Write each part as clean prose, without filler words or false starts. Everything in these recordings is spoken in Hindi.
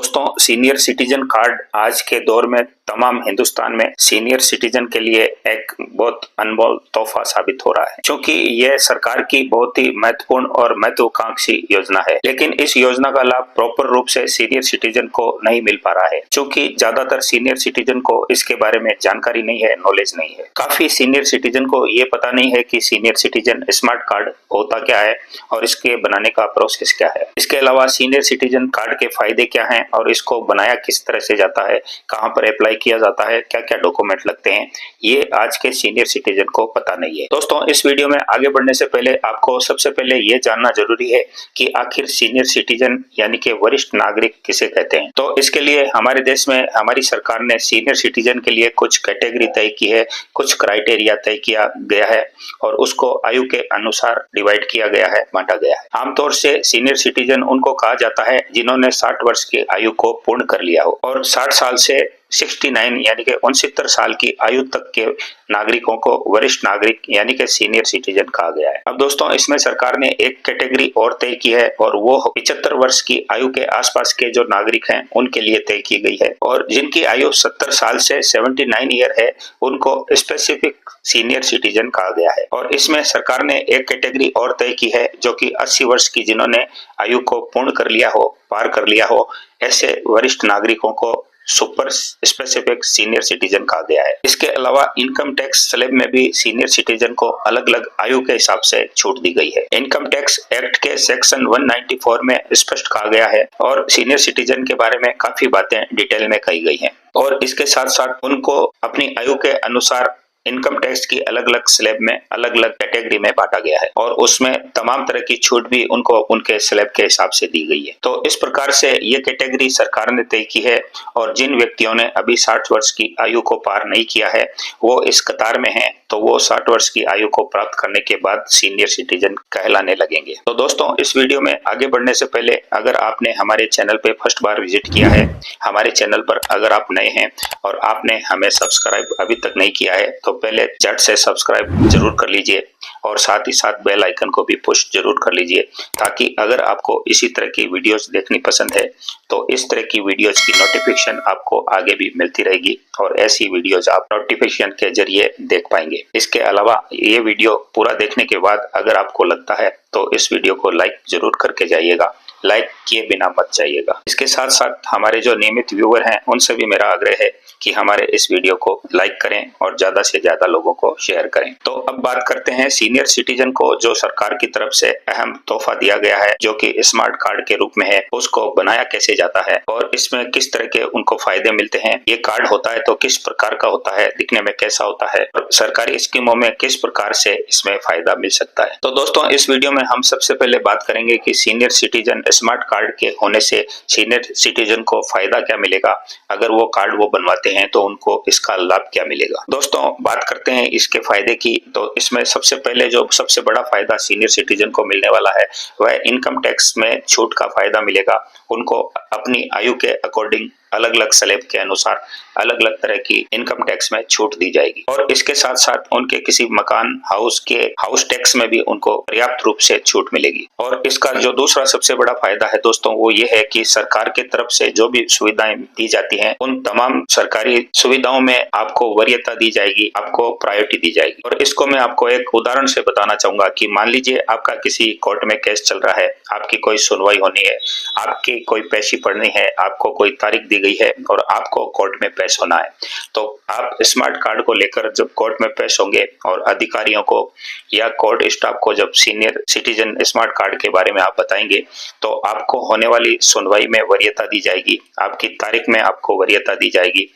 दोस्तों, सीनियर सिटीजन कार्ड आज के दौर में तमाम हिंदुस्तान में सीनियर सिटीजन के लिए एक बहुत अनमोल तोहफा साबित हो रहा है, क्योंकि यह सरकार की बहुत ही महत्वपूर्ण और महत्वाकांक्षी योजना है। लेकिन इस योजना का लाभ प्रॉपर रूप से सीनियर सिटीजन को नहीं मिल पा रहा है, क्योंकि ज्यादातर सीनियर सिटीजन को इसके बारे में जानकारी नहीं है, नॉलेज नहीं है। काफी सीनियर सिटीजन को ये पता नहीं है कि सीनियर सिटीजन स्मार्ट कार्ड होता क्या है और इसके बनाने का प्रोसेस क्या है। इसके अलावा सीनियर सिटीजन कार्ड के फायदे क्या हैं और इसको बनाया किस तरह से जाता है, कहां पर अप्लाई किया जाता है, क्या क्या डॉक्यूमेंट लगते हैं, ये आज के सीनियर सिटीजन को पता नहीं है। दोस्तों, इस वीडियो में आगे बढ़ने से पहले आपको सबसे पहले ये जानना जरूरी है कि आखिर सीनियर सिटीजन यानी कि वरिष्ठ नागरिक किसे कहते हैं। तो इसके लिए हमारे देश में हमारी सरकार ने सीनियर सिटीजन के लिए कुछ कैटेगरी तय की है, कुछ क्राइटेरिया तय किया गया है और उसको आयु के अनुसार डिवाइड किया गया है, बांटा गया है। आमतौर से सीनियर सिटीजन उनको कहा जाता है जिन्होंने 60 वर्ष की आयु को पूर्ण कर लिया हो और 60 साल से 69 यानी कि 69 साल की आयु तक के नागरिकों को वरिष्ठ नागरिक यानी कि सीनियर सिटीजन कहा गया है। अब दोस्तों, इसमें सरकार ने एक कैटेगरी और तय की है और वो 75 वर्ष की आयु के आसपास के जो नागरिक हैं उनके लिए तय की गई है, और जिनकी आयु 70 साल से 79 ईयर है उनको स्पेसिफिक सीनियर सिटीजन कहा गया है। और इसमें सरकार ने एक कैटेगरी और तय की है जो कि 80 वर्ष की जिन्होंने आयु को पूर्ण कर लिया हो, पार कर लिया हो, ऐसे वरिष्ठ नागरिकों को सुपर स्पेसिफिक सीनियर सिटीजन कहा गया है। इसके अलावा इनकम टैक्स स्लैब में भी सीनियर सिटीजन को अलग अलग आयु के हिसाब से छूट दी गई है। इनकम टैक्स एक्ट के सेक्शन 194 में स्पष्ट कहा गया है और सीनियर सिटीजन के बारे में काफी बातें डिटेल में कही गई हैं, और इसके साथ साथ उनको अपनी आयु के अनुसार इनकम टैक्स की अलग अलग स्लैब में अलग अलग कैटेगरी में बांटा गया है और उसमें तमाम तरह की छूट भी उनको उनके स्लैब के हिसाब से दी गई है। तो इस प्रकार से ये कैटेगरी सरकार ने तय की है, और जिन व्यक्तियों ने अभी 60 वर्ष की आयु को पार नहीं किया है वो इस कतार में हैं, तो वो 60 वर्ष की आयु को प्राप्त करने के बाद सीनियर सिटीजन कहलाने लगेंगे। तो दोस्तों, इस वीडियो में आगे बढ़ने से पहले अगर आपने हमारे चैनल पे फर्स्ट बार विजिट किया है, हमारे चैनल पर अगर आप नए हैं और आपने हमें सब्सक्राइब अभी तक नहीं किया है तो पहले झट से सब्सक्राइब जरूर कर लीजिए और साथ ही साथ बेल आइकन को भी पुश जरूर कर लीजिए, ताकि अगर आपको इसी तरह की वीडियोस देखनी पसंद है तो इस तरह की वीडियोस की नोटिफिकेशन आपको आगे भी मिलती रहेगी और ऐसी वीडियोस आप नोटिफिकेशन के जरिए देख पाएंगे। इसके अलावा ये वीडियो पूरा देखने के बाद अगर आपको लगता है तो इस वीडियो को लाइक जरूर करके जाइएगा, लाइक किए बिना मत जाइएगा। इसके साथ साथ हमारे जो नियमित व्यूअर हैं उनसे भी मेरा आग्रह है कि हमारे इस वीडियो को लाइक करें और ज्यादा से ज्यादा लोगों को शेयर करें। तो अब बात करते हैं सीनियर सिटीजन को जो सरकार की तरफ से अहम तोहफा दिया गया है जो कि स्मार्ट कार्ड के रूप में है, उसको बनाया कैसे जाता है और इसमें किस तरह के उनको फायदे मिलते हैं। ये कार्ड होता है तो किस प्रकार का होता है, दिखने में कैसा होता है और सरकारी स्कीमों में किस प्रकार से इसमें फायदा मिल सकता है। तो दोस्तों, इस वीडियो में हम सबसे पहले बात करेंगे कि सीनियर सिटीजन स्मार्ट कार्ड के होने से सीनियर सिटीजन को फायदा क्या मिलेगा, अगर वो कार्ड वो बनवाते हैं तो उनको इसका लाभ क्या मिलेगा। दोस्तों, बात करते हैं इसके फायदे की। तो इसमें सबसे पहले जो सबसे बड़ा फायदा सीनियर सिटीजन को मिलने वाला है वह इनकम टैक्स में छूट का फायदा मिलेगा। उनको अपनी आयु के अकॉर्डिंग अलग अलग स्लैब के अनुसार अलग अलग तरह की इनकम टैक्स में छूट दी जाएगी, और इसके साथ साथ उनके किसी मकान हाउस के हाउस टैक्स में भी उनको पर्याप्त रूप से छूट मिलेगी। और इसका जो दूसरा सबसे बड़ा फायदा है दोस्तों वो ये है कि सरकार की तरफ से जो भी सुविधाएं दी जाती हैं उन तमाम सरकारी सुविधाओं में आपको वरीयता दी जाएगी, आपको प्रायोरिटी दी जाएगी। और इसको मैं आपको एक उदाहरण से बताना चाहूंगा कि मान लीजिए आपका किसी कोर्ट में केस चल रहा है, आपकी कोई सुनवाई होनी है, आपकी कोई पेशी पढ़नी है, आपको कोई तारीख दी गई है और आपको कोर्ट में पेश होना है, तो आप स्मार्ट कार्ड को लेकर जब कोर्ट में पेश होंगे और अधिकारियों को या कोर्ट स्टाफ को जब सीनियर सिटीजन स्मार्ट कार्ड के बारे में आप बताएंगे तो आपको होने वाली सुनवाई में वरीयता दी जाएगी, आपकी तारीख में आपको वरीयता दी जाएगी।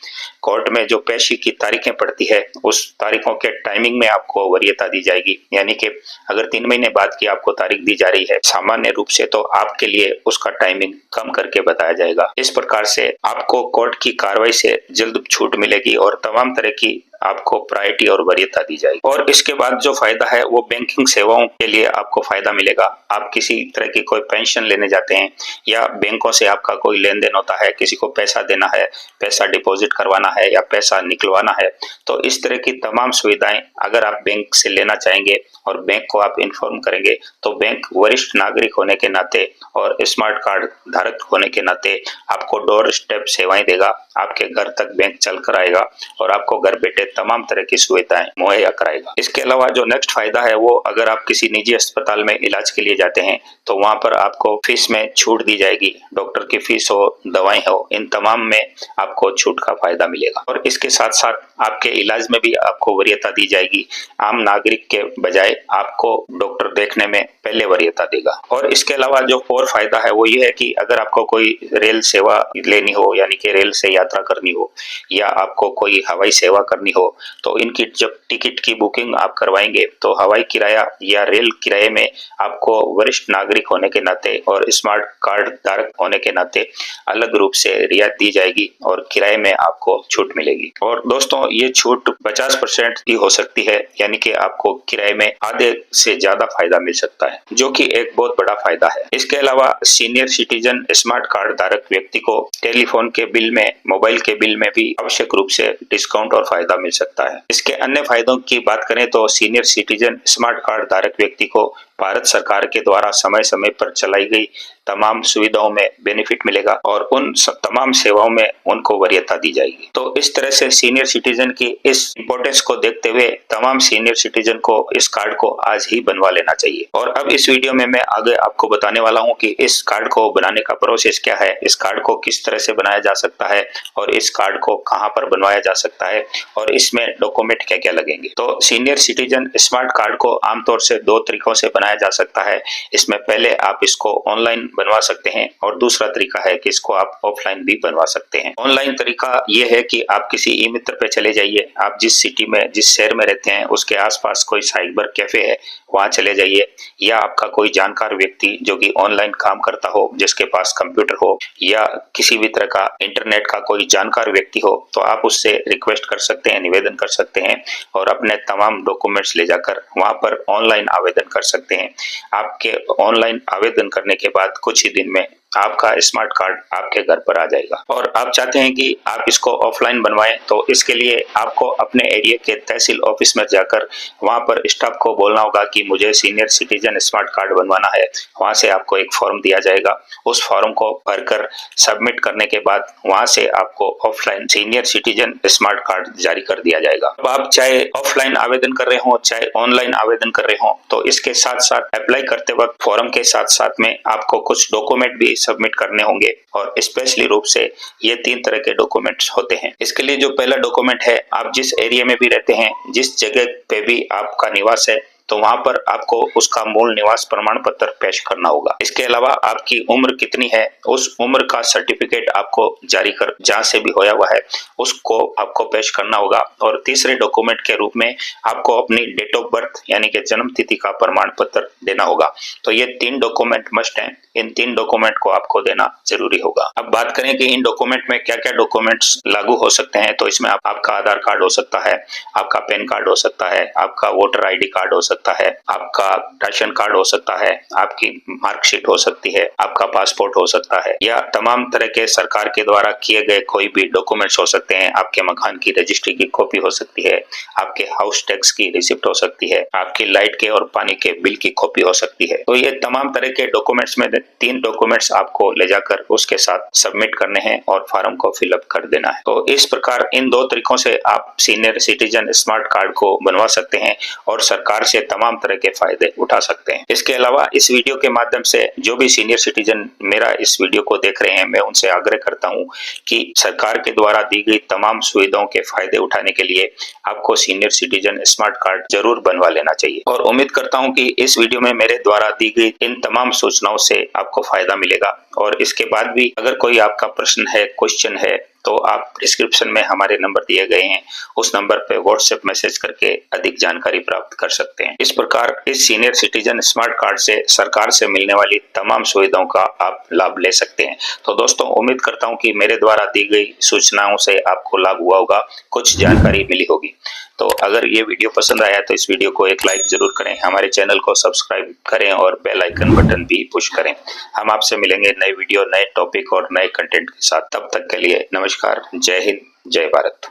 कोर्ट में जो पेशी की तारीखें पड़ती है उस तारीखों के टाइमिंग में आपको वरीयता दी जाएगी, यानी कि अगर 3 महीने बाद की आपको तारीख दी जा रही है सामान्य रूप से तो आपके लिए उसका टाइमिंग कम करके बताया जाएगा। इस प्रकार से आपको कोर्ट की कार्रवाई से जल्द छूट मिलेगी और तमाम तरह की आपको प्रायोरिटी और वरीयता दी जाएगी। और इसके बाद जो फायदा है वो बैंकिंग सेवाओं के लिए आपको फायदा मिलेगा। आप किसी तरह की कोई पेंशन लेने जाते हैं या बैंकों से आपका कोई लेन देन होता है, किसी को पैसा देना है, पैसा डिपॉजिट करवाना है या पैसा निकलवाना है, तो इस तरह की तमाम सुविधाएं अगर आप बैंक से लेना चाहेंगे और बैंक को आप इन्फॉर्म करेंगे तो बैंक वरिष्ठ नागरिक होने के नाते और स्मार्ट कार्ड धारक होने के नाते आपको डोर स्टेप सेवाएं देगा। आपके घर तक बैंक चल कर आएगा और आपको घर बैठे तमाम तरह की सुविधाएं मुहैया कराएगा। इसके अलावा जो नेक्स्ट फायदा है वो अगर आप किसी निजी अस्पताल में इलाज के लिए जाते हैं तो वहां पर आपको फीस में छूट दी जाएगी। डॉक्टर की फीस हो, दवाएं हो, इन तमाम में आपको छूट का फायदा मिलेगा। और इसके साथ साथ आपके इलाज में भी आपको वरीयता दी जाएगी। आम नागरिक के बजाय आपको डॉक्टर देखने में पहले वरीयता देगा। और इसके अलावा जो और फायदा है वो ये है कि अगर आपको कोई रेल सेवा लेनी हो, यानी कि रेल से यात्रा करनी हो या आपको कोई हवाई सेवा करनी हो, तो इनकी जब टिकट की बुकिंग आप करवाएंगे तो हवाई किराया या रेल किराए में आपको वरिष्ठ नागरिक होने के नाते और स्मार्ट कार्ड धारक होने के नाते अलग रूप से रियायत दी जाएगी और किराए में आपको छूट मिलेगी। और दोस्तों ये छूट 50% की हो सकती है, यानी कि आपको किराए में आधे से ज्यादा फायदा मिल सकता है, जो कि एक बहुत बड़ा फायदा है। इसके अलावा सीनियर सिटीजन स्मार्ट कार्ड धारक व्यक्ति को टेलीफोन के बिल में, मोबाइल के बिल में भी आवश्यक रूप से डिस्काउंट और फायदा मिल सकता है। इसके अन्य फायदों की बात करें तो सीनियर सिटीजन स्मार्ट कार्ड धारक व्यक्ति को भारत सरकार के द्वारा समय समय पर चलाई गई तमाम सुविधाओं में बेनिफिट मिलेगा और उन तमाम सेवाओं में उनको वरीयता दी जाएगी। तो इस तरह से सीनियर सिटीजन की इस इंपोर्टेंस को देखते हुए तमाम सीनियर सिटीजन को इस कार्ड को आज ही बनवा लेना चाहिए। और अब इस वीडियो में मैं आगे आपको बताने वाला हूं कि इस कार्ड को बनाने का प्रोसेस क्या है, इस कार्ड को किस तरह से बनाया जा सकता है और इस कार्ड को कहां पर बनवाया जा सकता है और इसमें डॉक्यूमेंट क्या क्या लगेंगे। तो सीनियर सिटीजन स्मार्ट कार्ड को आमतौर से दो तरीकों से बनाया जा सकता है। इसमें पहले आप इसको ऑनलाइन बनवा सकते हैं और दूसरा तरीका है कि इसको आप ऑफलाइन भी बनवा सकते हैं। ऑनलाइन तरीका ये है कि आप किसी ई मित्र पे चले जाइए, आप जिस सिटी में, जिस शहर में रहते हैं उसके आसपास कोई साइबर कैफे है वहां चले जाइए, या आपका कोई जानकार व्यक्ति जो कि ऑनलाइन काम करता हो, जिसके पास कंप्यूटर हो या किसी भी तरह का इंटरनेट का कोई जानकार व्यक्ति हो, तो आप उससे रिक्वेस्ट कर सकते हैं, निवेदन कर सकते हैं और अपने तमाम डॉक्यूमेंट्स ले जाकर वहां पर ऑनलाइन आवेदन कर सकते हैं। आपके ऑनलाइन आवेदन करने के बाद कुछ ही दिन में आपका स्मार्ट कार्ड आपके घर पर आ जाएगा। और आप चाहते हैं कि आप इसको ऑफलाइन बनवाएं तो इसके लिए आपको अपने एरिया के तहसील ऑफिस में जाकर वहां पर स्टाफ को बोलना होगा कि मुझे सीनियर सिटीजन स्मार्ट कार्ड बनवाना है। वहां से आपको एक फॉर्म दिया जाएगा, उस फॉर्म को भरकर सबमिट करने के बाद वहां से आपको offline senior citizen smart card जारी कर दिया जाएगा। अब आप चाहे ऑफलाइन आवेदन कर रहे हो चाहे ऑनलाइन आवेदन कर रहे हो, तो इसके साथ साथ अप्लाई करते वक्त फॉर्म के साथ साथ में आपको कुछ डॉक्यूमेंट भी सबमिट करने होंगे और स्पेशली रूप से ये 3 तरह के डॉक्यूमेंट्स होते हैं। इसके लिए जो पहला डॉक्यूमेंट है, आप जिस एरिया में भी रहते हैं, जिस जगह पे भी आपका निवास है, तो वहां पर आपको उसका मूल निवास प्रमाण पत्र पेश करना होगा। इसके अलावा आपकी उम्र कितनी है, उस उम्र का सर्टिफिकेट आपको जारी कर, जहां से भी होया हुआ है उसको आपको पेश करना होगा। और तीसरे डॉक्यूमेंट के रूप में आपको अपनी डेट ऑफ बर्थ यानी कि जन्म तिथि का प्रमाण पत्र देना होगा। तो ये 3 डॉक्यूमेंट मस्ट हैं, इन 3 डॉक्यूमेंट को आपको देना जरूरी होगा। अब बात करें कि इन डॉक्यूमेंट में क्या क्या डॉक्यूमेंट्स लागू हो सकते हैं, तो इसमें आपका आधार कार्ड हो सकता है, आपका पैन कार्ड हो सकता है, आपका वोटर ID कार्ड हो सकता है, आपका राशन कार्ड हो सकता है, आपकी मार्कशीट हो सकती है, आपका पासपोर्ट हो सकता है, या तमाम तरह के सरकार के द्वारा किए गए कोई भी डॉक्यूमेंट्स हो सकते हैं। आपके मकान की रजिस्ट्री की कॉपी हो सकती है, आपके हाउस टैक्स की रिसिप्ट हो सकती है, आपकी लाइट के और पानी के बिल की कॉपी हो सकती है। तो ये तमाम तरह के डॉक्यूमेंट्स में 3 डॉक्यूमेंट्स आपको ले जाकर उसके साथ सबमिट करने हैं और फॉर्म को फिलअप कर देना है। तो इस प्रकार इन 2 तरीकों से आप सीनियर सिटीजन स्मार्ट कार्ड को बनवा सकते हैं और सरकार से तमाम तरह के फायदे उठा सकते हैं। इसके अलावा इस वीडियो के माध्यम से जो भी सीनियर सिटीजन मेरा इस वीडियो को देख रहे हैं, मैं उनसे आग्रह करता हूं कि सरकार के द्वारा दी गई तमाम सुविधाओं के फायदे उठाने के लिए आपको सीनियर सिटीजन स्मार्ट कार्ड जरूर बनवा लेना चाहिए। और उम्मीद करता हूं कि इस वीडियो में मेरे द्वारा दी गई इन तमाम सूचनाओं से आपको फायदा मिलेगा। और इसके बाद भी अगर कोई आपका प्रश्न है, क्वेश्चन है तो आप डिस्क्रिप्शन में हमारे नंबर दिए गए हैं, उस नंबर पे व्हाट्सएप मैसेज करके अधिक जानकारी प्राप्त कर सकते हैं। इस प्रकार इस सीनियर सिटीजन स्मार्ट कार्ड से सरकार से मिलने वाली तमाम सुविधाओं का आप लाभ ले सकते हैं। तो दोस्तों, उम्मीद करता हूं कि मेरे द्वारा दी गई सूचनाओं से आपको लाभ हुआ होगा, कुछ जानकारी मिली होगी। तो अगर ये वीडियो पसंद आया तो इस वीडियो को एक लाइक जरूर करें, हमारे चैनल को सब्सक्राइब करें और बेल आइकन बटन भी पुश करें। हम आपसे मिलेंगे नए वीडियो, नए टॉपिक और नए कंटेंट के साथ। तब तक के लिए नमस्कार, जय हिंद, जय भारत।